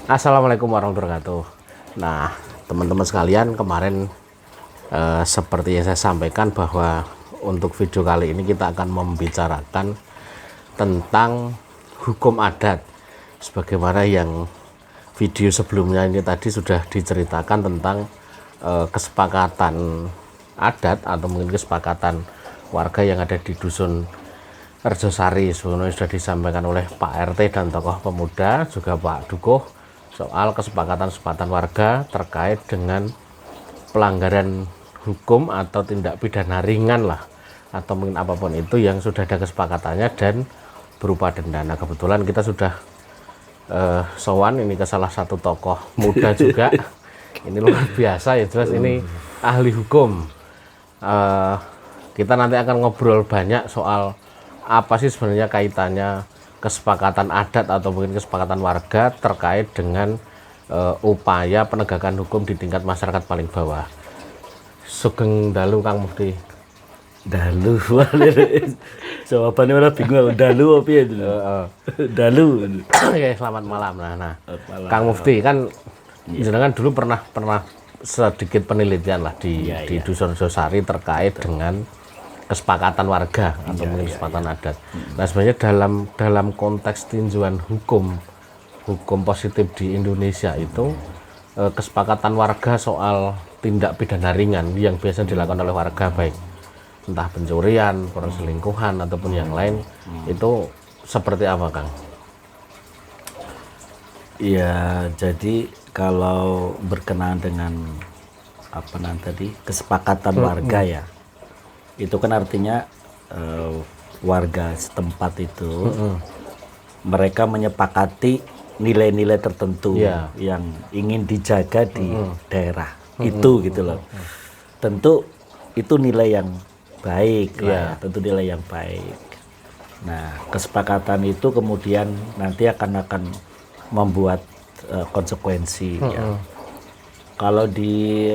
Assalamualaikum warahmatullahi wabarakatuh. Nah, teman-teman sekalian, kemarin seperti yang saya sampaikan bahwa untuk video kali ini kita akan membicarakan tentang hukum adat. Sebagaimana yang video sebelumnya ini tadi sudah diceritakan tentang kesepakatan adat atau mungkin kesepakatan warga yang ada di dusun Rejosari. Sebelumnya sudah disampaikan oleh Pak RT dan tokoh pemuda, juga Pak Dukuh, soal kesepakatan warga terkait dengan pelanggaran hukum atau tindak pidana ringan lah, atau mungkin apapun itu yang sudah ada kesepakatannya dan berupa denda. Nah, kebetulan kita sudah sowan ini ke salah satu tokoh muda juga. Ini luar biasa ya, jelas ini ahli hukum. Kita nanti akan ngobrol banyak soal apa sih sebenarnya kaitannya kesepakatan adat atau mungkin kesepakatan warga terkait dengan upaya penegakan hukum di tingkat masyarakat paling bawah. Sugeng dalu Kang Mufti. Dalu, jawabannya malah bingung. Dalu apa ya itu? Dalu. Oke, selamat malam. Nah, Kang Mufti kan jenengan dulu pernah sedikit penelitian lah di Dusun Rejosari terkait dengan kesepakatan warga atau mungkin kesepakatan adat. Nah, sebenarnya dalam konteks tinjauan hukum positif di Indonesia itu kesepakatan warga soal tindak pidana ringan yang biasa dilakukan oleh warga, baik entah pencurian, perselingkuhan ataupun yang lain, itu seperti apa, Kang? Ya, jadi kalau berkenaan dengan tadi kesepakatan warga ya, itu kan artinya warga setempat itu mereka menyepakati nilai-nilai tertentu yang ingin dijaga di daerah itu gitu loh. Tentu itu nilai yang baik lah, tentu nilai yang baik. Nah, kesepakatan itu kemudian nanti akan membuat konsekuensi ya. Kalau di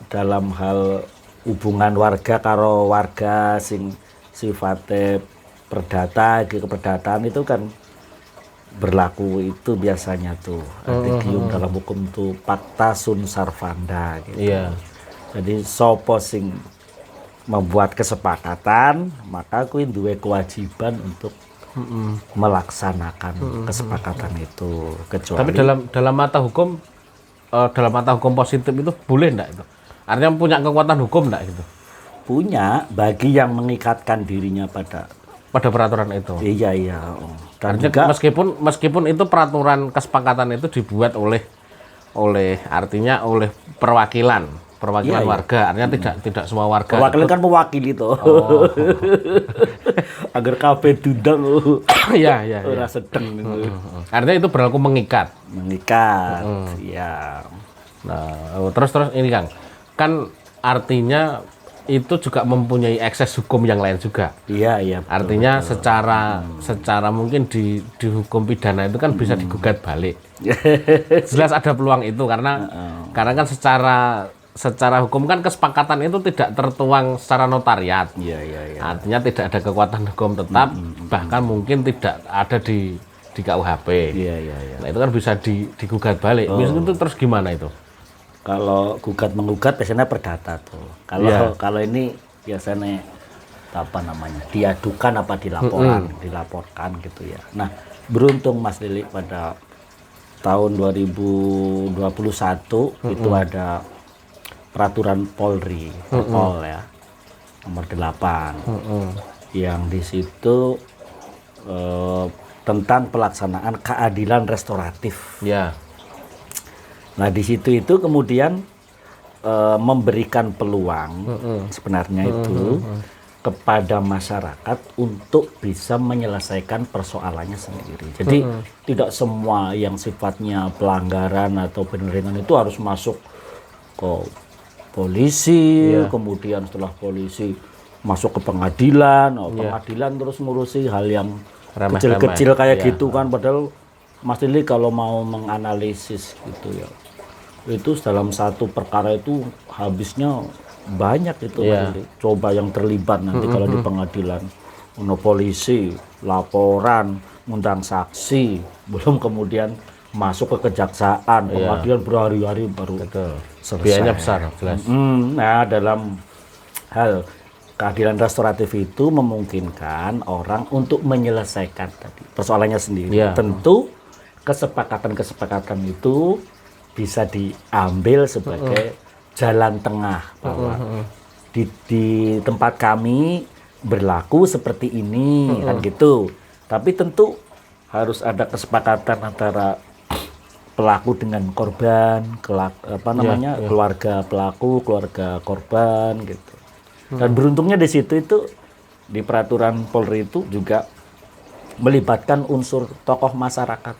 dalam hal hubungan warga karo warga sing sifatnya perdata, keperdataan itu kan berlaku itu biasanya tuh artigium dalam hukum tuh pacta sunt servanda gitu. Jadi sopo sing membuat kesepakatan maka kuwi duwe kewajiban untuk melaksanakan kesepakatan itu. Kecuali tapi dalam mata hukum positif itu boleh enggak itu? Artinya punya kekuatan hukum enggak gitu? Punya, bagi yang mengikatkan dirinya pada peraturan itu. Iya. Dan artinya juga, meskipun itu peraturan kesepakatan itu dibuat oleh perwakilan warga, artinya tidak semua warga. Perwakilan kan mewakili toh. Agar kabeh dundang. Iya. Ora sedeng. Artinya itu berlaku mengikat. Ya. Nah, terus ini Kang. Kan artinya itu juga mempunyai ekses hukum yang lain juga. Iya. Artinya betul. secara mungkin di hukum pidana itu kan bisa digugat balik. Jelas ada peluang itu karena kan secara hukum kan kesepakatan itu tidak tertuang secara notariat. Iya. Artinya tidak ada kekuatan hukum tetap, bahkan mungkin tidak ada di KUHP. Iya. Nah, itu kan bisa digugat balik. Misalnya itu terus gimana itu? Kalau gugat menggugat biasanya perdata tuh. Kalau ini biasanya diadukan apa dilaporkan gitu ya. Nah, beruntung Mas Lili pada tahun 2021 itu ada peraturan Polri, Perpol ya, nomor 8. Yang di situ tentang pelaksanaan keadilan restoratif. Ya. Nah, di situ itu kemudian memberikan peluang sebenarnya itu kepada masyarakat untuk bisa menyelesaikan persoalannya sendiri. Jadi tidak semua yang sifatnya pelanggaran atau penerimaan itu harus masuk ke polisi, kemudian setelah polisi masuk ke pengadilan, pengadilan terus ngurusi hal yang kecil-kecil kayak gitu kan. Padahal Mas Lili kalau mau menganalisis gitu ya, itu dalam satu perkara itu habisnya banyak itu. Coba yang terlibat nanti kalau di pengadilan, polisi, laporan, ngundang saksi, belum kemudian masuk ke kejaksaan, pengadilan berhari-hari baru Betul. selesai. Biayanya besar, jelas. Nah, dalam hal keadilan restoratif itu memungkinkan orang untuk menyelesaikan tadi persoalannya sendiri. Iya. Tentu kesepakatan-kesepakatan itu bisa diambil sebagai jalan tengah bahwa di tempat kami berlaku seperti ini kan gitu. Tapi tentu harus ada kesepakatan antara pelaku dengan korban, keluarga pelaku, keluarga korban gitu. Dan beruntungnya di situ itu di peraturan Polri itu juga melibatkan unsur tokoh masyarakat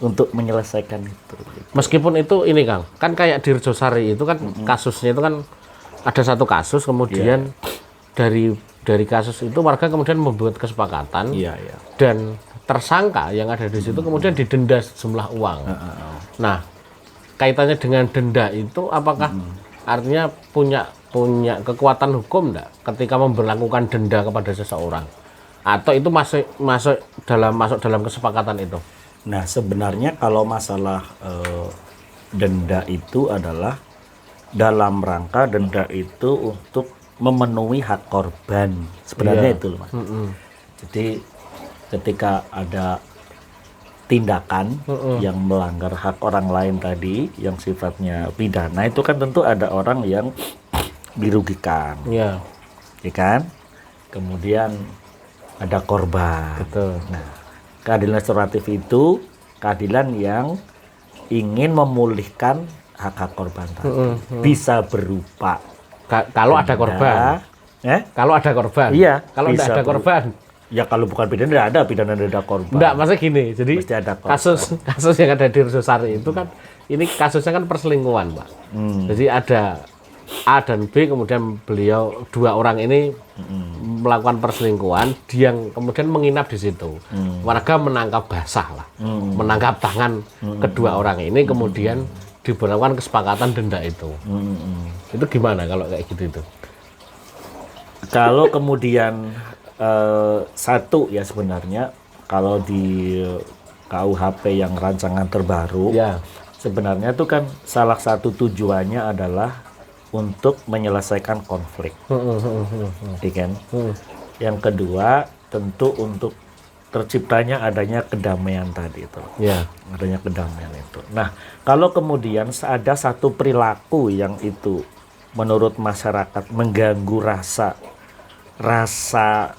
untuk menyelesaikan itu. Meskipun itu ini Kang, kan kayak di Rejosari itu kan kasusnya itu kan ada satu kasus kemudian dari kasus itu warga kemudian membuat kesepakatan dan tersangka yang ada di situ kemudian didenda sejumlah uang. Nah, kaitannya dengan denda itu apakah artinya punya kekuatan hukum enggak ketika memberlakukan denda kepada seseorang? Atau itu masuk dalam kesepakatan itu? Nah, sebenarnya kalau masalah denda itu adalah dalam rangka denda itu untuk memenuhi hak korban. Sebenarnya itu loh, Mas. Jadi ketika ada tindakan yang melanggar hak orang lain tadi yang sifatnya pidana itu kan tentu ada orang yang dirugikan. Ya kan? Kemudian ada korban. Betul. Nah, keadilan restoratif itu keadilan yang ingin memulihkan hak-hak korban tadi. Bisa berupa kalau ada korban. Kalau ada korban. Iya. Kalau tidak ada korban. Ya kalau bukan pidana tidak ada pidana denda korban. Enggak, maksudnya gini. Jadi kasus yang ada di Rejosari itu kan ini kasusnya kan perselingkuhan, Pak. Jadi ada A dan B, kemudian beliau dua orang ini melakukan perselingkuhan, yang kemudian menginap di situ. Warga menangkap basah lah, menangkap tangan kedua orang ini, kemudian diberlakukan kesepakatan denda itu. Itu gimana kalau kayak gitu itu? Kalau kemudian satu ya sebenarnya kalau di KUHP yang rancangan terbaru, sebenarnya itu kan salah satu tujuannya adalah untuk menyelesaikan konflik, kan? Yang kedua tentu untuk terciptanya adanya kedamaian tadi itu, adanya kedamaian itu. Nah, kalau kemudian ada satu perilaku yang itu menurut masyarakat mengganggu rasa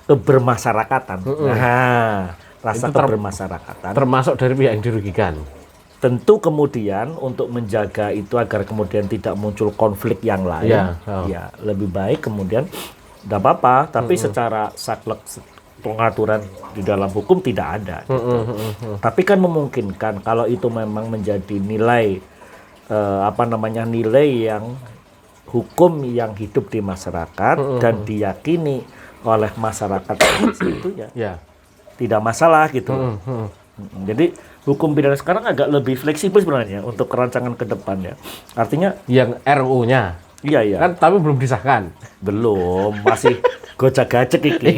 kebermasyarakatan, rasa kebermasyarakatan, termasuk dari pihak yang dirugikan. Tentu kemudian untuk menjaga itu agar kemudian tidak muncul konflik yang lain, ya lebih baik kemudian tidak apa-apa, tapi secara saklek pengaturan di dalam hukum tidak ada. Gitu. Tapi kan memungkinkan kalau itu memang menjadi nilai nilai yang hukum yang hidup di masyarakat dan diyakini oleh masyarakat itu ya tidak masalah gitu. Jadi hukum pidana sekarang agak lebih fleksibel sebenarnya untuk rancangan ke depan ya. Artinya yang RUU-nya. Iya. Kan tapi belum disahkan. Belum, masih gocak-gacek iki.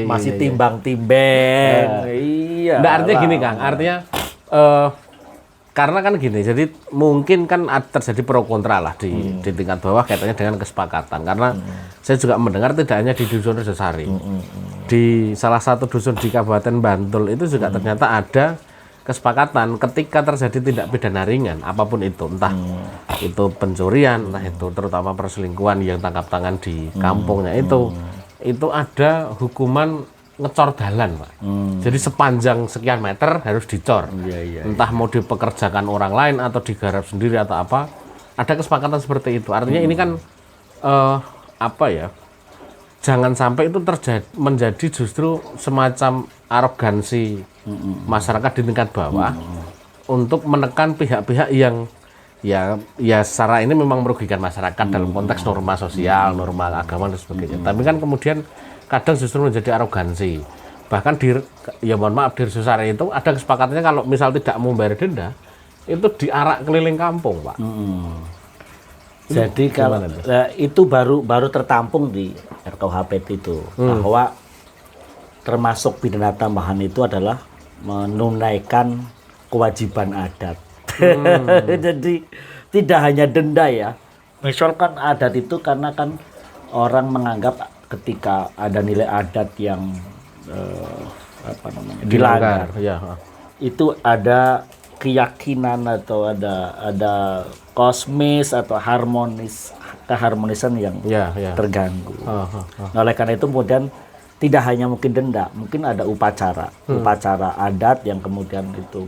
Masih timbang-timbang. Iya. Nah, artinya gini, Kang. Artinya karena kan gini, jadi mungkin kan terjadi pro kontra lah di tingkat bawah kaitannya dengan kesepakatan. Karena saya juga mendengar tidak hanya di Dusun Rejosari. Di salah satu dusun di Kabupaten Bantul itu juga ternyata ada kesepakatan ketika terjadi tindak pidana ringan apapun itu, entah itu pencurian, entah itu terutama perselingkuhan yang tangkap tangan di kampungnya itu ada hukuman ngecor dalan, Pak. Jadi sepanjang sekian meter harus dicor. Entah mau dipekerjakan orang lain atau digarap sendiri atau apa, ada kesepakatan seperti itu. Artinya ini kan jangan sampai itu menjadi justru semacam arogansi masyarakat di tingkat bawah untuk menekan pihak-pihak yang ya secara ini memang merugikan masyarakat dalam konteks norma sosial, norma agama dan sebagainya. Tapi kan kemudian kadang justru menjadi arogansi. Bahkan di Rejosari itu ada kesepakatannya kalau misal tidak mau bayar denda itu diarak keliling kampung, Pak. Jadi kalau itu baru tertampung di RKUHP itu bahwa termasuk pidana tambahan itu adalah menunaikan kewajiban adat. Jadi tidak hanya denda ya. Misalkan adat itu karena kan orang menganggap ketika ada nilai adat yang dilanggar, ya. itu ada keyakinan atau ada kosmis atau keharmonisan yang terganggu. Nah, oleh karena itu kemudian tidak hanya mungkin denda, mungkin ada upacara adat yang kemudian itu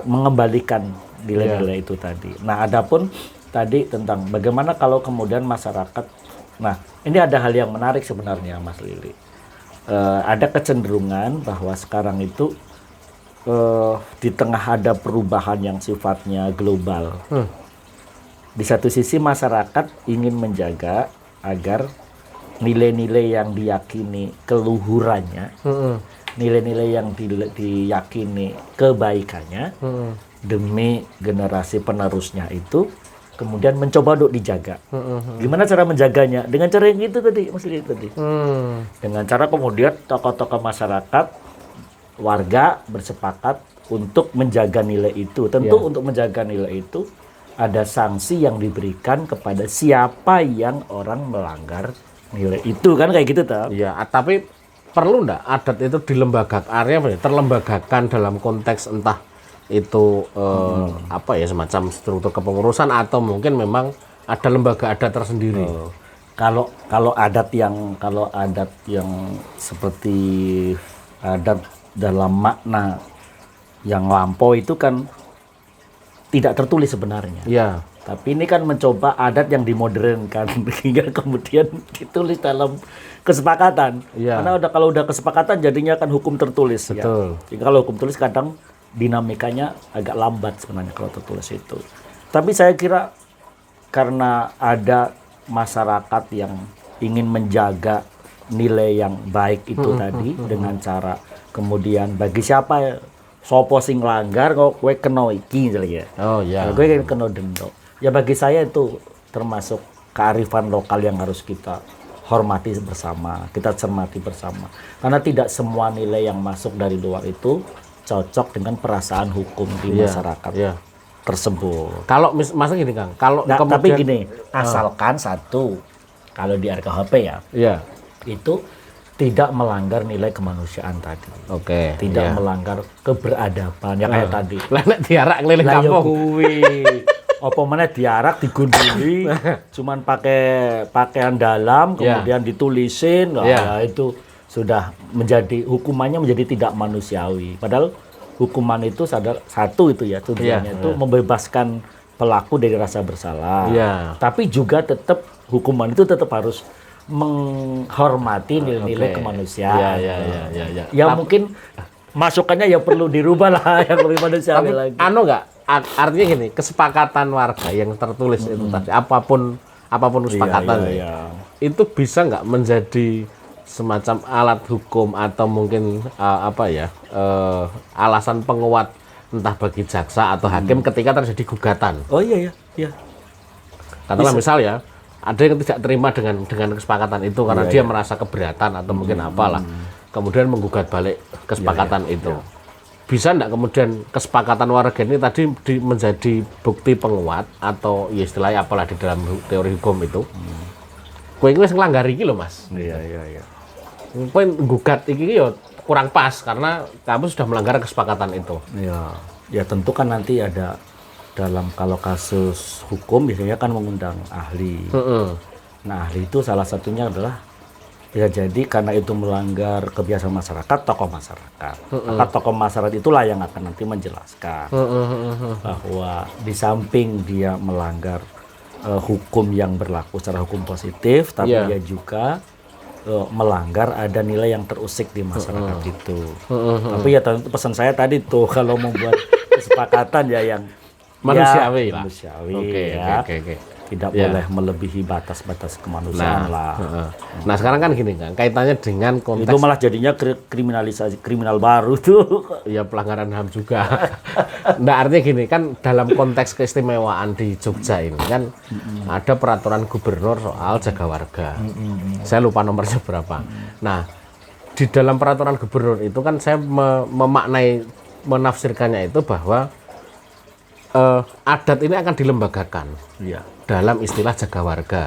mengembalikan nilai-nilai itu tadi. Nah, adapun tadi tentang bagaimana kalau kemudian masyarakat, nah ini ada hal yang menarik sebenarnya Mas Lili. Ada kecenderungan bahwa sekarang itu di tengah ada perubahan yang sifatnya global. Di satu sisi masyarakat ingin menjaga agar nilai-nilai yang diyakini keluhurannya, nilai-nilai yang diyakini kebaikannya demi generasi penerusnya itu kemudian mencoba untuk dijaga. Gimana cara menjaganya? Dengan cara yang itu tadi, Mas Lili tadi. Dengan cara kemudian tokoh-tokoh masyarakat, warga bersepakat untuk menjaga nilai itu. Tentu untuk menjaga nilai itu ada sanksi yang diberikan kepada siapa yang orang melanggar nilai itu, kan kayak gitu toh. Iya, tapi perlu enggak adat itu terlembagakan dalam konteks entah itu apa ya, semacam struktur kepengurusan atau mungkin memang ada lembaga adat tersendiri. Kalau adat yang seperti adat dalam makna yang lampau itu kan tidak tertulis sebenarnya. Iya. Tapi ini kan mencoba adat yang dimodernkan hingga kemudian ditulis dalam kesepakatan. Iya. Karena kalau udah kesepakatan jadinya kan hukum tertulis. Betul. Ya. Jadi kalau hukum tulis kadang dinamikanya agak lambat sebenarnya kalau tertulis itu. Tapi saya kira karena ada masyarakat yang ingin menjaga nilai yang baik itu tadi dengan cara kemudian bagi siapa sopo sing langgar kok kowe kena iki ya. Oh iya. Kowe kena denda. Ya bagi saya itu termasuk kearifan lokal yang harus kita hormati bersama, kita cermati bersama. Karena tidak semua nilai yang masuk dari luar itu cocok dengan perasaan hukum di masyarakat tersebut. Kalau masa gini Kang, kalau kemudian, tapi gini, asalkan satu, kalau di RKUHP ya, itu tidak melanggar nilai kemanusiaan tadi. Oke. Tidak melanggar keberadaban, ya kayak tadi. Nek diarak keliling kampung. Apa mana diarak digunduli, cuman pakai pakaian dalam, kemudian ditulisin, itu sudah menjadi hukumannya menjadi tidak manusiawi. Padahal hukuman itu satu itu ya tujuannya itu membebaskan pelaku dari rasa bersalah. Tapi juga tetap hukuman itu tetap harus menghormati nilai-nilai kemanusiaan. Ya mungkin masukannya ya perlu dirubah lah yang lebih manusiawi lagi. Nggak? Artinya gini, kesepakatan warga yang tertulis itu tadi, apapun kesepakatan itu bisa nggak menjadi semacam alat hukum atau mungkin alasan penguat entah bagi jaksa atau hakim ketika terjadi gugatan. Oh iya. Katakanlah misal ya, ada yang tidak terima dengan kesepakatan itu karena dia merasa keberatan atau mungkin apalah, kemudian menggugat balik kesepakatan itu. Bisa enggak kemudian kesepakatan warga ini tadi menjadi bukti penguat atau ya istilahnya apalah di dalam teori hukum itu. Kowe iki wis nglanggar iki lho, Mas. Iya. Kowe gugat iki ya kurang pas karena kamu sudah melanggar kesepakatan itu. Iya. Ya tentu kan nanti ada dalam kalau kasus hukum biasanya kan mengundang ahli. Nah, ahli itu salah satunya adalah ya jadi karena itu melanggar kebiasaan masyarakat, tokoh masyarakat. Maka tokoh masyarakat itulah yang akan nanti menjelaskan bahwa di samping dia melanggar hukum yang berlaku secara hukum positif, tapi dia juga melanggar ada nilai yang terusik di masyarakat itu. Tapi ya tentu pesan saya tadi tuh kalau membuat kesepakatan ya yang manusiawi lah. Oke. Tidak boleh melebihi batas-batas kemanusiaan lah. Nah sekarang kan gini kan, kaitannya dengan konteks itu malah jadinya kriminalisasi kriminal baru tuh. Ya pelanggaran HAM juga. Nah artinya gini kan, dalam konteks keistimewaan di Jogja ini kan ada peraturan gubernur soal jaga warga. Saya lupa nomornya berapa. Nah di dalam peraturan gubernur itu kan saya memaknai menafsirkannya itu bahwa adat ini akan dilembagakan Iya. dalam istilah jaga warga.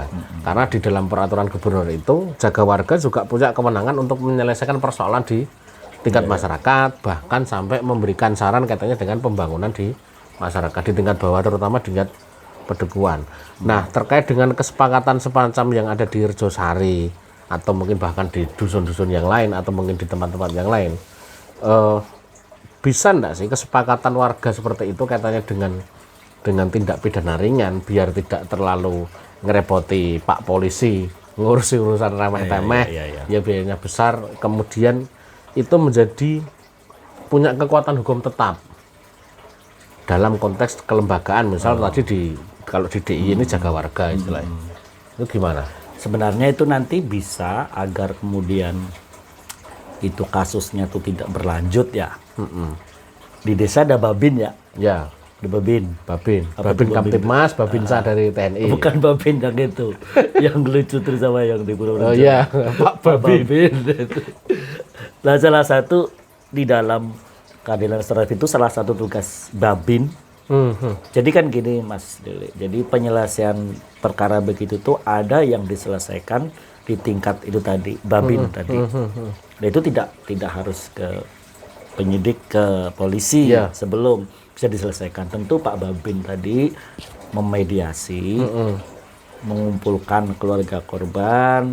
Karena di dalam peraturan gubernur itu jaga warga juga punya kewenangan untuk menyelesaikan persoalan di tingkat masyarakat, bahkan sampai memberikan saran katanya dengan pembangunan di masyarakat di tingkat bawah, terutama di tingkat pedekuan. Nah, terkait dengan kesepakatan semacam yang ada di Rejosari atau mungkin bahkan di dusun-dusun yang lain atau mungkin di tempat-tempat yang lain, bisa enggak sih kesepakatan warga seperti itu katanya dengan tindak pidana ringan biar tidak terlalu ngerepoti Pak Polisi ngurusi urusan remeh-temeh, ya biayanya besar, kemudian itu menjadi punya kekuatan hukum tetap dalam konteks kelembagaan, misal tadi kalau di DI ini jaga warga istilahnya. Itu gimana? Sebenarnya itu nanti bisa agar kemudian itu kasusnya tuh tidak berlanjut ya. Di desa ada babin ya. Ya, Ada babin. Babin Apa itu Kamtibmas, Babinsa dari TNI. Bukan babin yang itu. Yang lucu terus sama yang di Pulau Oh iya, Pak Babin. Nah, salah satu di dalam keadilan restoratif itu salah satu tugas babin. Jadi kan gini Mas Dele. Jadi penyelesaian perkara begitu tuh ada yang diselesaikan di tingkat itu tadi, babin tadi. Dan itu tidak harus ke penyidik, ke polisi sebelum bisa diselesaikan. Tentu Pak Babin tadi memediasi, mengumpulkan keluarga korban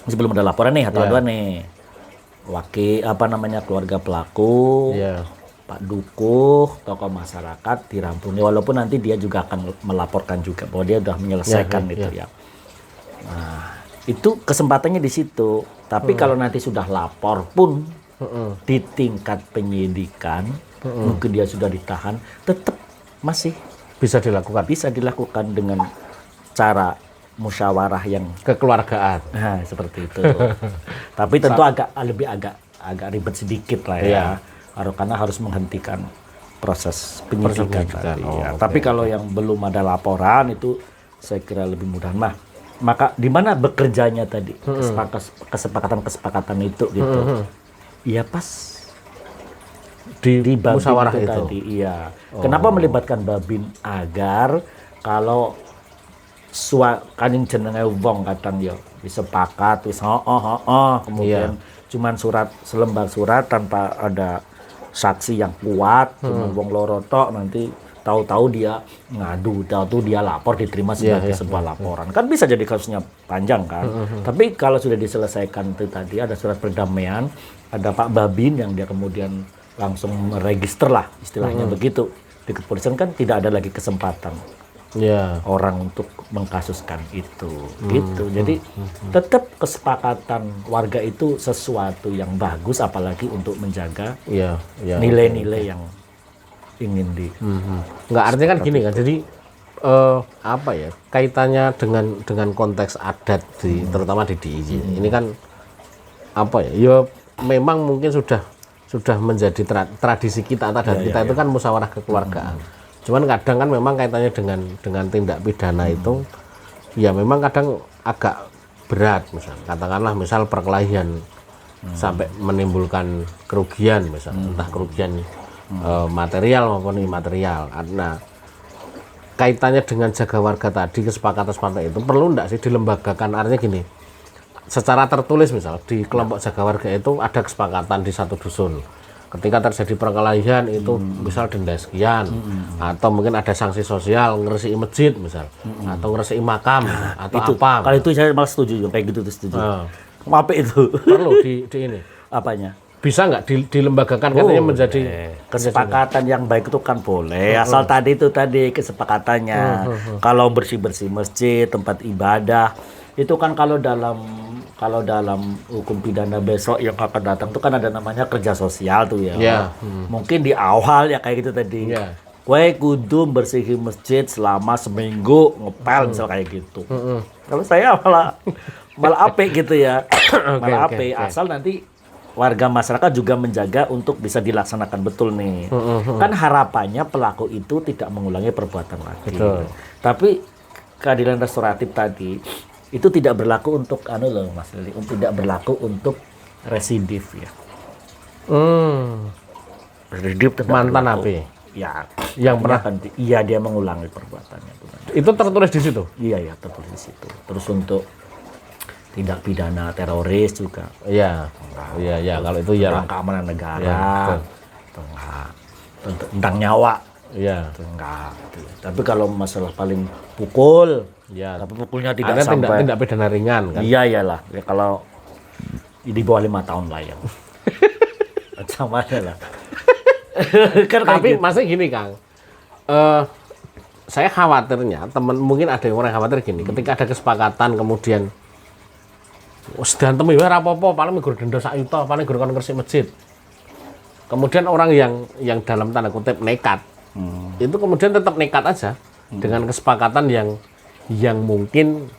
sebelum ada laporan nih atau aduan nih. Keluarga pelaku. Pak Dukuh, tokoh masyarakat dirampuni, walaupun nanti dia juga akan melaporkan juga bahwa dia sudah menyelesaikan ya. Nah, itu kesempatannya di situ. Tapi kalau nanti sudah lapor pun di tingkat penyidikan, mungkin dia sudah ditahan, tetap masih Bisa dilakukan. bisa dilakukan dengan cara musyawarah yang Kekeluargaan. seperti itu. Tapi tentu agak ribet sedikit lah ya. Karena harus menghentikan proses penyidikan tadi. Tapi kalau yang belum ada laporan itu saya kira lebih mudah. Nah, maka di mana bekerjanya tadi kesepakatan itu gitu. Ya pas di babin musyawarah itu tadi. Iya. Kenapa melibatkan babin? Agar kalau kaning jenenge wong kadang ya disepakat wis kemudian cuman selembar surat tanpa ada saksi yang kuat, cuma wong loro tok, nanti tahu-tahu dia ngadu, tahu-tahu dia lapor, diterima sebagai sebuah laporan. Kan bisa jadi kasusnya panjang kan. Tapi kalau sudah diselesaikan itu tadi, ada surat perdamaian, ada Pak Babin yang dia kemudian langsung meregister lah, istilahnya begitu. Di kepolisian kan tidak ada lagi kesempatan orang untuk mengkasuskan itu, gitu. Jadi tetap kesepakatan warga itu sesuatu yang bagus, apalagi untuk menjaga nilai-nilai yang ingin di. Nggak, artinya kan gini kan. Jadi kaitannya dengan konteks adat terutama di DIY. Ini kan memang mungkin sudah menjadi tradisi kita, adat kita itu kan musyawarah kekeluargaan. Cuman kadang kan memang kaitannya dengan tindak pidana itu ya memang kadang agak berat, katakanlah misal perkelahian sampai menimbulkan kerugian, entah kerugian material maupun imaterial. Nah, kaitannya dengan jaga warga tadi, kesepakatan seperti itu perlu enggak sih dilembagakan? Artinya gini, secara tertulis misal di kelompok jaga warga itu ada kesepakatan di satu dusun. Ketika terjadi perkelahian itu misal denda sekian, atau mungkin ada sanksi sosial, ngeresiki masjid misal, atau ngeresiki makam, atau itu, apa. Kalau itu saya malah setuju, kayak gitu tuh setuju. Apa itu? Perlu di ini. Apanya? Bisa nggak dilembagakan katanya menjadi kesepakatan yang baik itu kan boleh. Asal tadi kesepakatannya. Kalau bersih-bersih masjid, tempat ibadah, itu kan kalau dalam hukum pidana besok yang akan datang itu kan ada namanya kerja sosial tuh ya. Mungkin di awal ya kayak gitu tadi. Kue kudu bersihin masjid selama seminggu, ngepel misal kayak gitu. Kalau saya malah apik gitu ya. Malah apik. Asal nanti warga masyarakat juga menjaga untuk bisa dilaksanakan betul nih. Kan harapannya pelaku itu tidak mengulangi perbuatan lagi. Tapi keadilan restoratif tadi itu tidak berlaku untuk Mas Lili, tidak berlaku untuk residif ya. hidup tidak mantan berlaku. api Ya, yang pernah iya dia mengulangi perbuatannya itu. itu tertulis di situ. Iya ya tertulis di situ. Terus untuk tindak pidana teroris juga. Iya. Iya, ya kalau itu ya. Keamanan negara. Ya, betul. Itu enggak. Tentang nyawa. Iya. Itu enggak. Gitu. Tapi kalau masalah paling pukul, Ya. tapi pukulnya tidak Ada sampai. tindak pidana ringan kan. Iya iyalah. Ya, kalau di bawah 5 tahun lah ya. Sama aja lah. Kan Tapi masih gini Kang, saya khawatirnya teman mungkin ada yang orang khawatir gini, ketika ada kesepakatan kemudian sedang temu ya rapopo paling minggu denda sak yuta paling gur kon ngresik masjid. Kemudian orang yang dalam tanda kutip nekat, itu kemudian tetap nekat aja dengan kesepakatan yang mungkin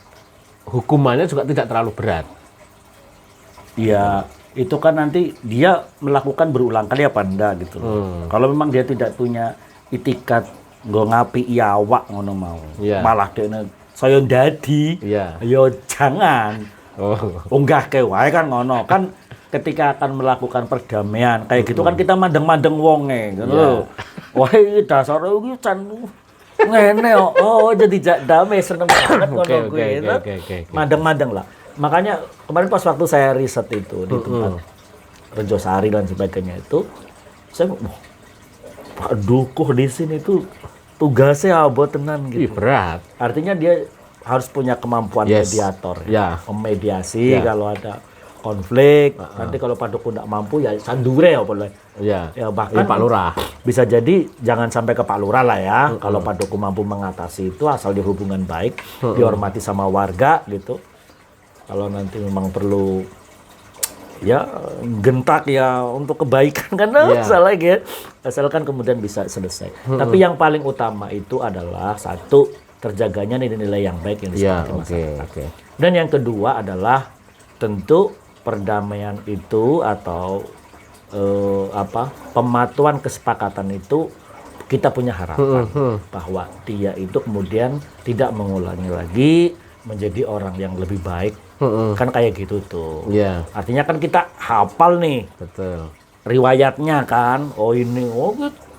hukumannya juga tidak terlalu berat. Iya, itu kan nanti dia melakukan berulang kali apa enggak gitu loh. Kalau memang dia tidak punya itikat nggo ngapi awak ngono mau. Iya. Malah dene saya dadi. Iya. Ya jangan. Oh. Unggah ke wae kan ngono. Kan ketika akan melakukan perdamaian kayak gitu kan kita mandeng-mandeng wonge gitu Iya. loh. Wah, iki dasar iki can ngene kok. Oh, jadi damai seneng banget ngono Oke, kuwi. oke. Mandeng-mandeng lah. Makanya kemarin pas waktu saya riset itu di tempat Rejosari dan sebagainya itu, saya Pak Dukuh di sini tuh tugasnya abot tenan Ih, gitu. berat. Artinya dia harus punya kemampuan Yes. mediator, Ya. memediasi Ya. kalau ada konflik. Nanti kalau Pak Dukuh tidak mampu ya sandure ya boleh. Iya. Ya bahkan Pak Lurah. bisa jadi jangan sampai ke Pak Lurah lah ya. Kalau Pak Dukuh mampu mengatasi itu asal di hubungan baik, dihormati sama warga gitu. Kalau nanti memang perlu ya gentak ya untuk kebaikan kan salah ya. Asalkan kemudian bisa selesai. Tapi yang paling utama itu adalah satu terjaganya nilai-nilai yang baik yang Iya, disepakati oke, masyarakat. oke. Dan yang kedua adalah tentu perdamaian itu atau pematuan kesepakatan itu kita punya harapan bahwa dia itu kemudian tidak mengulangi lagi menjadi orang yang lebih baik. Kan kayak gitu tuh. Iya. Artinya kan kita hafal nih Betul. riwayatnya kan. Oh ini,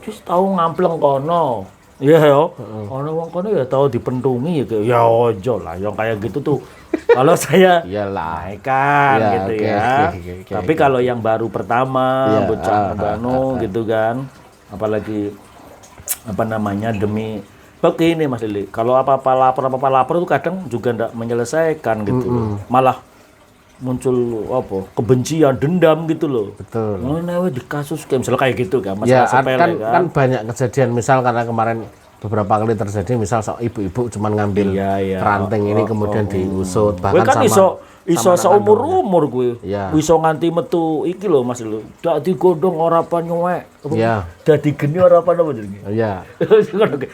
wis tahu ngampleng kono. Iya ya. Ono wong kono ya tahu dipentungi ya. Ya ojo lah yang kayak gitu tuh. Kalau saya Iyalah. kan Ya, gitu oke, ya. oke. Tapi kalau yang baru pertama Ya, bocah gitu kan. Apalagi apa namanya demi begini Mas Lili, kalau apa-apa lapor itu kadang juga enggak menyelesaikan gitu loh. Malah muncul kebencian, dendam gitu loh. Betul. Ngono di kasus kayak misalnya kayak gitu kan, Ya, masalah sepele kan banyak kejadian misal karena kemarin beberapa kali terjadi misal ibu-ibu cuman ngambil Iya. ranting ini kemudian diusut Gue bahkan kan sama iso anak seumur-umur gue. Iya. Iso nganti metu iki lho Mas lho. Dak digodhong ora apa nyuwek. Iya. Dadi geni ora apa napa jenenge. Iya.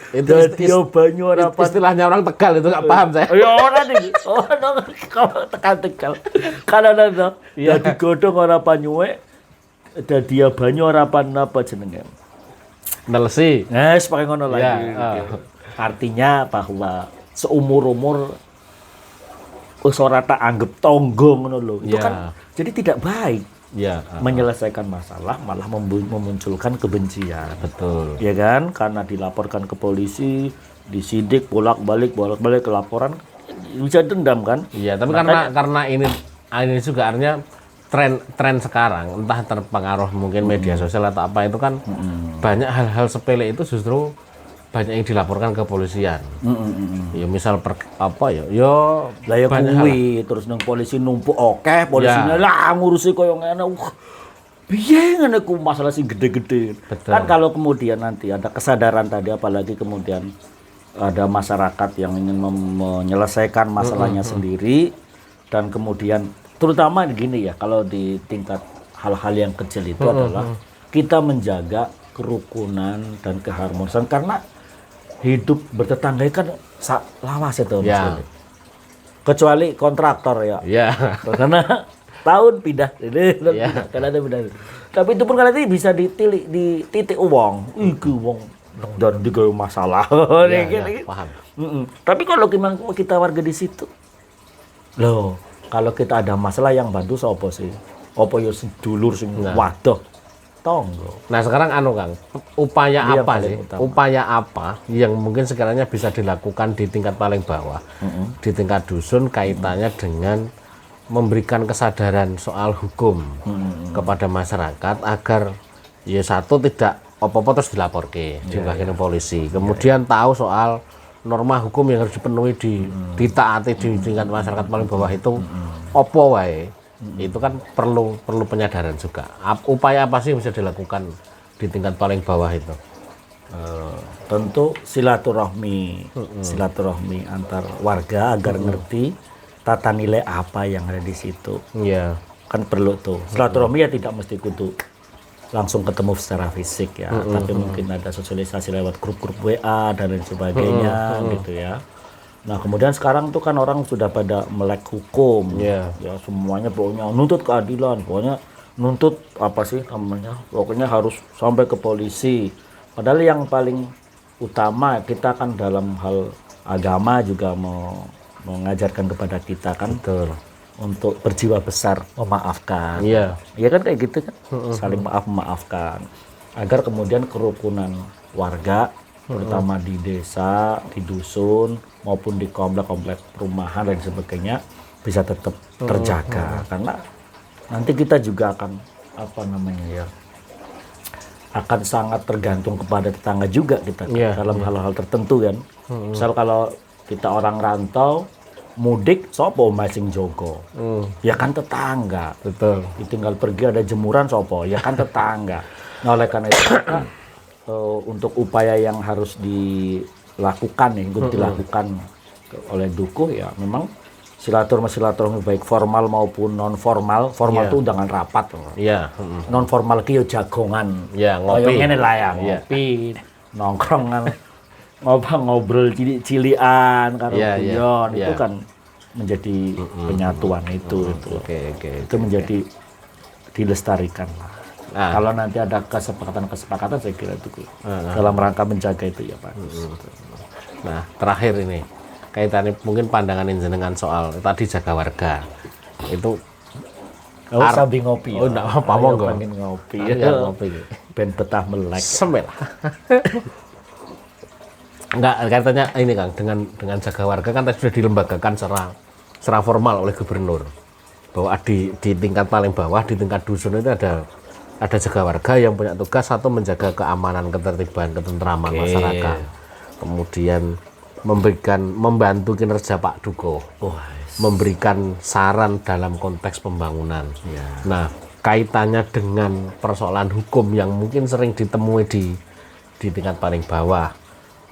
Dadi banyu ora apa. Istilahnya orang Tegal itu nggak paham saya. Ya ora iki. Ono kalau tekan-tekan. Kadang-kadang dadi godhong ora apa nyuwek. Dadi banyu ora apa napa jenenge. Nelesi. Wes pakai ngono lagi. Ya, Artinya bahwa seumur-umur wis ora tak anggap tonggo ngono lho. Itu Ya. kan jadi tidak baik. Iya. Menyelesaikan masalah malah memunculkan kebencian. Betul. Ya kan? Karena dilaporkan ke polisi, disidik bolak-balik ke laporan bisa dendam kan? Iya, tapi karena ini juga artinya tren sekarang entah terpengaruh mungkin media sosial atau apa itu kan banyak hal-hal sepele itu justru banyak yang dilaporkan ke polisian. Ya misal Lah ya kuwi terus nang polisi numpuk polisinya lah ngurusi koyo ngene. Piye ngene ku masalah sing gede-gede. Kan kalau kemudian nanti ada kesadaran tadi apalagi kemudian ada masyarakat yang ingin menyelesaikan masalahnya sendiri dan kemudian terutama gini ya kalau di tingkat hal-hal yang kecil itu adalah kita menjaga kerukunan dan keharmonisan karena hidup bertetangga kan lawas itu Ya. kecuali kontraktor ya. Ya. Karena tahun pindah. Ya. Karena ada pindah. Tapi itu pun kali ini bisa di titik uang. Iki uang dan digawe masalah. Ya, paham. Tapi kalau kita warga di situ, loh, kalau kita ada masalah yang bantu sapa sih? Apa ya sedulur sing wadoh. tonggo. Nah sekarang Kang, upaya Ini yang apa paling sih? utama. Upaya apa yang mungkin sekiranya bisa dilakukan di tingkat paling bawah, di tingkat dusun kaitannya dengan memberikan kesadaran soal hukum kepada masyarakat agar ya satu tidak apa-apa terus dilaporke, diunggahke ke polisi. Kemudian tahu soal norma hukum yang harus dipenuhi ditaati di tingkat masyarakat paling bawah itu opo wae. Itu kan perlu penyadaran juga. Upaya apa sih yang bisa dilakukan di tingkat paling bawah itu? Tentu silaturahmi antar warga agar ngerti tata nilai apa yang ada di situ. Iya. Kan perlu tuh. Silaturahmi ya tidak mesti kudu langsung ketemu secara fisik ya, tapi mungkin ada sosialisasi lewat grup-grup WA dan lain sebagainya gitu ya. Nah kemudian sekarang tuh kan orang sudah pada melek hukum, ya semuanya pokoknya nuntut keadilan, pokoknya nuntut apa sih namanya, pokoknya harus sampai ke polisi. Padahal yang paling utama kita kan dalam hal agama juga mengajarkan kepada kita kan. Betul. Untuk berjiwa besar memaafkan. Iya. Iya kan kayak gitu kan, saling memaafkan agar kemudian kerukunan warga terutama di desa, di dusun maupun di komplek-komplek perumahan dan sebagainya bisa tetap terjaga karena nanti kita juga akan apa namanya ya akan sangat tergantung kepada tetangga juga kita dalam hal-hal tertentu kan. Misal kalau kita orang rantau mudik sopo masing jogo ya kan tetangga, betul. Tinggal pergi ada jemuran sopo ya kan tetangga. Nah oleh karena itu untuk upaya yang harus dilakukan dilakukan oleh Dukuh ya memang silaturahmi baik formal maupun non formal. Formal itu undangan rapat, non formal ki yo jagongan, ngopi ngene lah ya, ngopi nongkrongan ngobrol cili-cilian karo guyon itu kan menjadi penyatuan itu. Itu menjadi dilestarikan lah. Kalau nanti ada kesepakatan saya kira itu dalam rangka menjaga itu ya Pak. Nah terakhir ini kaitannya mungkin pandangan jenengan soal tadi jaga warga itu. Sambil ngopi. Oh enggak apa monggo. Pengen ngopi. Ngopi. Ben betah melek. Semel. Enggak, kaitannya ini Kang dengan jaga warga kan tadi sudah dilembagakan secara formal oleh gubernur bahwa di tingkat paling bawah di tingkat dusun itu ada jaga warga yang punya tugas satu menjaga keamanan, ketertiban, ketentraman masyarakat, kemudian membantu kinerja Pak Dukuh, memberikan saran dalam konteks pembangunan. Nah kaitannya dengan persoalan hukum yang mungkin sering ditemui di tingkat paling bawah,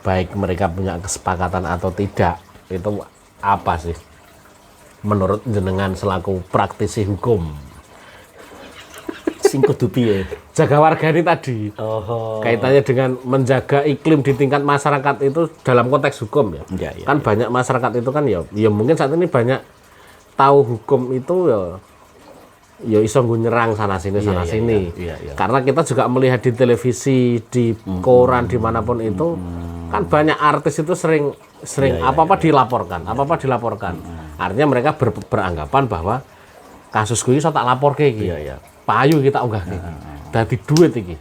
baik mereka punya kesepakatan atau tidak, itu apa sih menurut jenengan selaku praktisi hukum? Sing kudu piye? Jaga warga ini tadi kaitannya dengan menjaga iklim di tingkat masyarakat itu dalam konteks hukum ya. Kan banyak masyarakat itu kan ya mungkin saat ini banyak tahu hukum itu ya iso nyerang sana sini. Karena kita juga melihat di televisi, di koran, dimanapun itu kan banyak artis itu sering apa-apa dilaporkan. Artinya mereka beranggapan bahwa kasus gue iso tak laporke iki. Payu kita unggah dadi duit iki.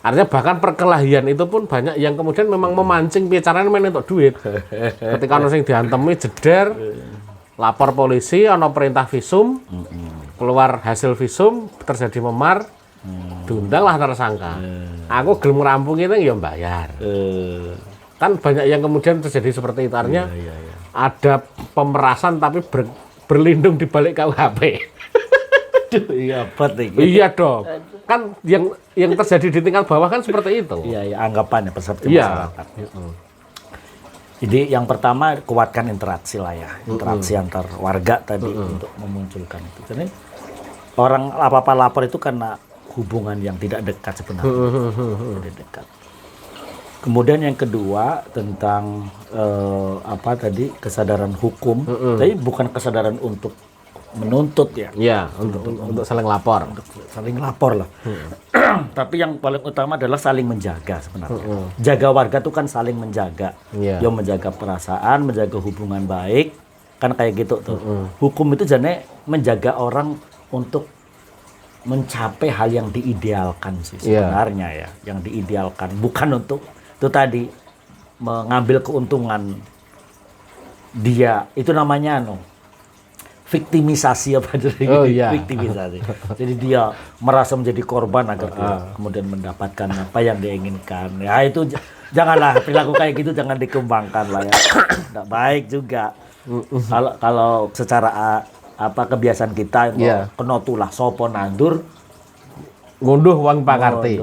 Artinya bahkan perkelahian itu pun banyak yang kemudian memang memancing bicaranya main untuk duit. Ketika ono sing diantemi jeder, lapor polisi, ono perintah visum, keluar hasil visum, terjadi memar, diundanglah tersangka. Aku gelem ngerampung itu ya bayar. Kan banyak yang kemudian terjadi seperti itu. Artinya ada pemerasan tapi berlindung di balik KUHP. Iya dong. Kan yang terjadi di tingkat bawah kan seperti itu. Anggapannya persepsi masyarakat. Jadi yang pertama kuatkan interaksi lah ya, interaksi antar warga tadi untuk memunculkan itu. Jadi orang apa-apa lapor itu karena hubungan yang tidak dekat sebenarnya, tidak dekat. Kemudian yang kedua tentang kesadaran hukum, tapi bukan kesadaran untuk menuntut ya. Iya, untuk saling lapor. Untuk saling lapor lah. Tapi yang paling utama adalah saling menjaga sebenarnya. Jaga warga itu kan saling menjaga. Yang menjaga perasaan, menjaga hubungan baik, kan kayak gitu tuh. Hukum itu jadinya menjaga orang untuk mencapai hal yang diidealkan sih Iya. sebenarnya ya, yang diidealkan bukan untuk itu tadi mengambil keuntungan dia, itu namanya viktimisasi apa jadi Oh, iya. viktimisasi. Jadi dia merasa menjadi korban agar dia kemudian mendapatkan apa yang dia inginkan. Ya itu janganlah perilaku kayak gitu, jangan dikembangkan lah ya. Tidak baik juga. Kalau secara apa kebiasaan kita Iya. kena tulah sopo nandur Ngunduh wong pakarti.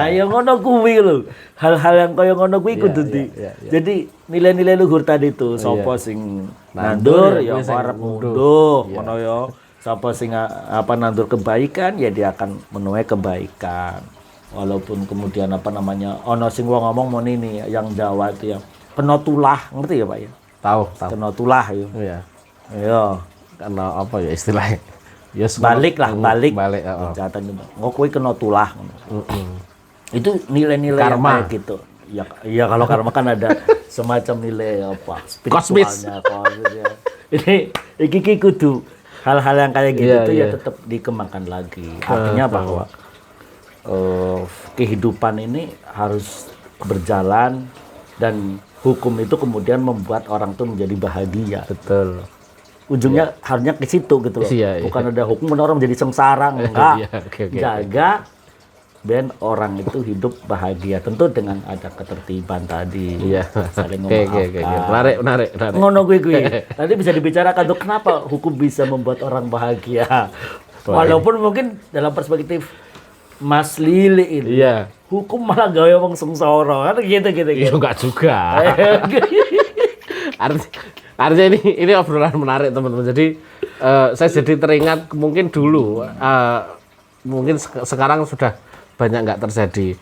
ya ngono kuwi lho. Hal-hal yang kaya ngono kuwi kudu di. iya. Jadi nilai-nilai luhur tadi itu sapa sing Nandur, nandur ya kuwi sing arep ngunduh. ngunduh ngono ya. Sapa sing apa nandur kebaikan ya dia akan menuai kebaikan. Walaupun kemudian apa namanya ono sing wong ngomong mau ini yang Jawa itu yang kena tulah, ngerti ya Pak ya? Tahu. Kena tulah ya. Iya. Iya. Karena apa ya istilahnya? Ya Balik lah, balik. Balik, heeh. Jatan ngok kowe kena tulah. Itu nilai-nilai yang Karma. kayak gitu. Ya, iya kalau karma kan ada semacam nilai apa? Kosmis. Spiritualnya, kosmisnya. Iki kudu hal-hal yang kayak gitu Iya, tuh iya. ya tetap dikembangkan lagi. Artinya bahwa kehidupan ini harus berjalan dan hukum itu kemudian membuat orang tuh menjadi bahagia. Betul. Ujungnya harusnya ke situ gitu loh. Iya, iya. Bukan ada hukum orang menjadi sengsara, enggak. Iya, oke. Jaga ben orang itu hidup bahagia, tentu dengan ada ketertiban tadi. Iya. Saling Oke. memaafkan. Menarik. Ngono kuwi. Nanti bisa dibicarakan tuh kenapa hukum bisa membuat orang bahagia. Walaupun mungkin dalam perspektif Mas Lili ini, Iya. hukum malah gawe wong sengsara kan gitu. Iya enggak juga. Artinya ini obrolan menarik teman-teman. Jadi saya jadi teringat mungkin dulu, mungkin sekarang sudah banyak nggak terjadi.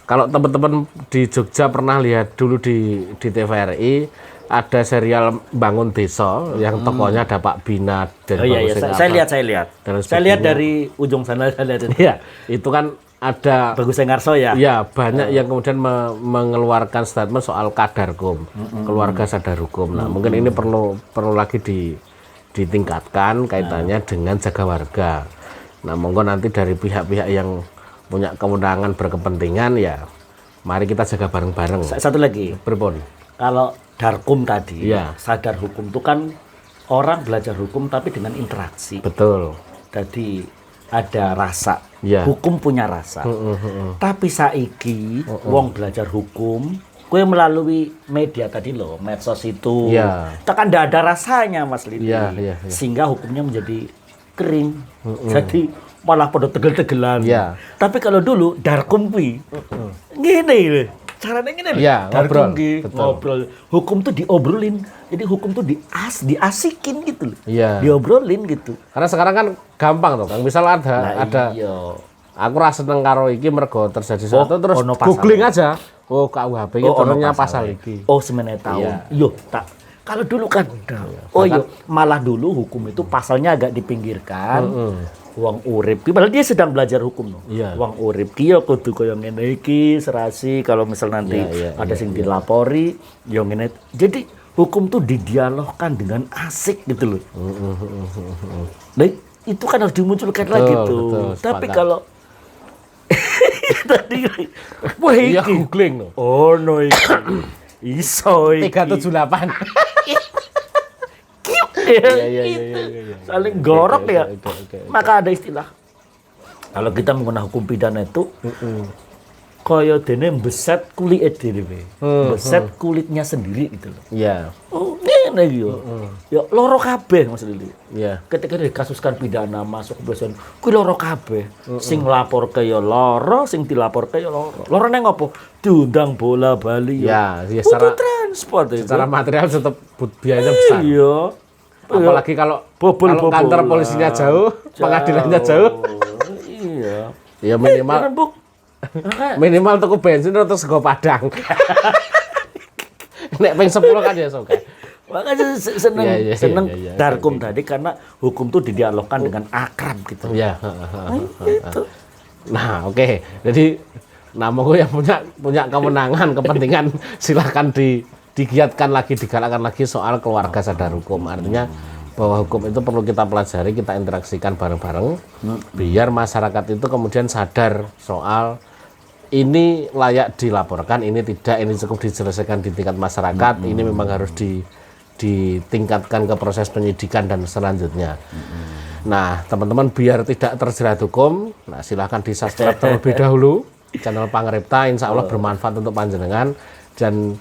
Kalau teman-teman di Jogja pernah lihat dulu di TVRI ada serial Bangun Desa yang tokohnya ada Pak Bina dan Oh iya, Bagus saya lihat. Dan Saya lihat sebagainya. dari ujung sana, saya lihat itu. Iya, itu kan ada Bagus Engarso ya. ya banyak yang kemudian mengeluarkan statement soal kadarkum, keluarga sadar hukum. Nah, mungkin ini perlu lagi ditingkatkan kaitannya dengan jaga warga. Nah, monggo nanti dari pihak-pihak yang punya kewenangan berkepentingan ya, mari kita jaga bareng-bareng. Satu lagi, Pripun? kalau darkum tadi, Iya. sadar hukum itu kan orang belajar hukum tapi dengan interaksi. Betul. Jadi ada rasa, Iya. hukum punya rasa. Tapi saiki wong belajar hukum, kue melalui media tadi loh, medsos itu, Iya. itu kan tidak ada rasanya Mas Lili, Iya. sehingga hukumnya menjadi kering, jadi malah pada tegel-tegelan. Iya. Tapi kalau dulu darkum kuwi, gini loh. Caranya gini loh. Iya, Darkum ngobrol. ki, Betul. ngobrol. Hukum tuh diobrolin. Jadi hukum tuh diasikin gitu loh. Iya. Diobrolin gitu. Karena sekarang kan gampang tuh, Kang. Misal ada Iya. aku rasa seneng karo iki mergo terjadi sesuatu terus ono pasal. googling aja. Oh, KUHP iki ono turunnya pasal iki. Oh, semene tahun. Iya. Yo, tak. Kalau dulu kan oh yo, malah dulu hukum itu pasalnya agak dipinggirkan. Wong urip ki, padahal dia sedang belajar hukum no. Iya. Wong urip ki ya kudu kaya ngene iki, serasi kalau misal nanti Iya, ada sing dilapori, yo ngene. Jadi hukum tuh didialogkan dengan asik gitu loh. Nah, itu kan harus dimunculkan lagi tuh. betul, Tapi sepakat. kalau tadi wah Iya, iki. googling no. Oh no iki. Iso iki. 378. Iya. Saling gorok ya. oke. Maka ada istilah. Kalau kita menggunakan hukum pidana itu kaya dene beset kulit dhewe. Beset kulitnya sendiri gitu loh. Iya. Oh, ngene iki yo. Ya loro kabeh Mas Lili. Iya. Ketika dikasuskan pidana masuk kebiasaan, kuwi loro kabeh. Sing laporke ya loro, sing dilaporke ya loro. Loro nang opo? Diundang bola Bali Ya, ya, Butuh secara transport itu. secara material tetap biayanya besar. Iya. Apalagi kalau Bobol-bobolan. kantor polisinya jauh, pengadilannya jauh. Iya. Ya minimal Rembuk. Makanya minimal tuku bensin atau sego padang. Nek peng 10 kan ya sok. makanya seneng Iya, seneng iya, darkum tadi karena hukum tuh didialogkan dengan akrab gitu. Iya. Itu. Nah, oke. Jadi namaku yang punya kemenangan, kepentingan silahkan digiatkan lagi, digalakkan lagi soal keluarga sadar hukum. Artinya bahwa hukum itu perlu kita pelajari, kita interaksikan bareng-bareng, biar masyarakat itu kemudian sadar soal ini layak dilaporkan, ini tidak, ini cukup diselesaikan di tingkat masyarakat, ini memang harus ditingkatkan ke proses penyidikan dan selanjutnya. Nah, teman-teman biar tidak terjerat hukum, nah silahkan di-subscribe terlebih dahulu channel Pangripta, insya Allah bermanfaat untuk panjenengan. Dan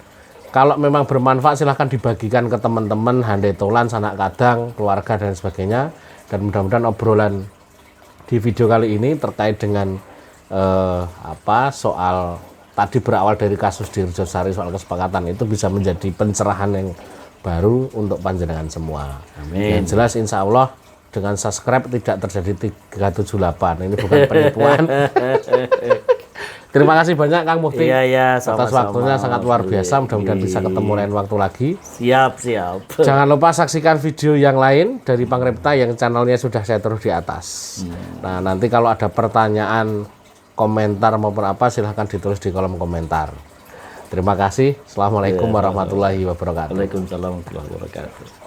kalau memang bermanfaat silahkan dibagikan ke teman-teman, handai tolan, sanak kadang, keluarga dan sebagainya. Dan mudah-mudahan obrolan di video kali ini terkait dengan soal tadi berawal dari kasus di Rejosari soal kesepakatan itu bisa menjadi pencerahan yang baru untuk panjenengan semua. Amin. Yang jelas insya Allah dengan subscribe tidak terjadi 378. Ini bukan penipuan. Terima kasih banyak Kang Mufti atas waktunya, sangat luar biasa. Mudah-mudahan bisa ketemu lain waktu lagi. Siap. Jangan lupa saksikan video yang lain dari Pangripta yang channelnya sudah saya taruh di atas. Nah, nanti kalau ada pertanyaan, komentar maupun apa silahkan ditulis di kolom komentar. Terima kasih. Assalamualaikum warahmatullahi wabarakatuh. Waalaikumsalam warahmatullahi wabarakatuh.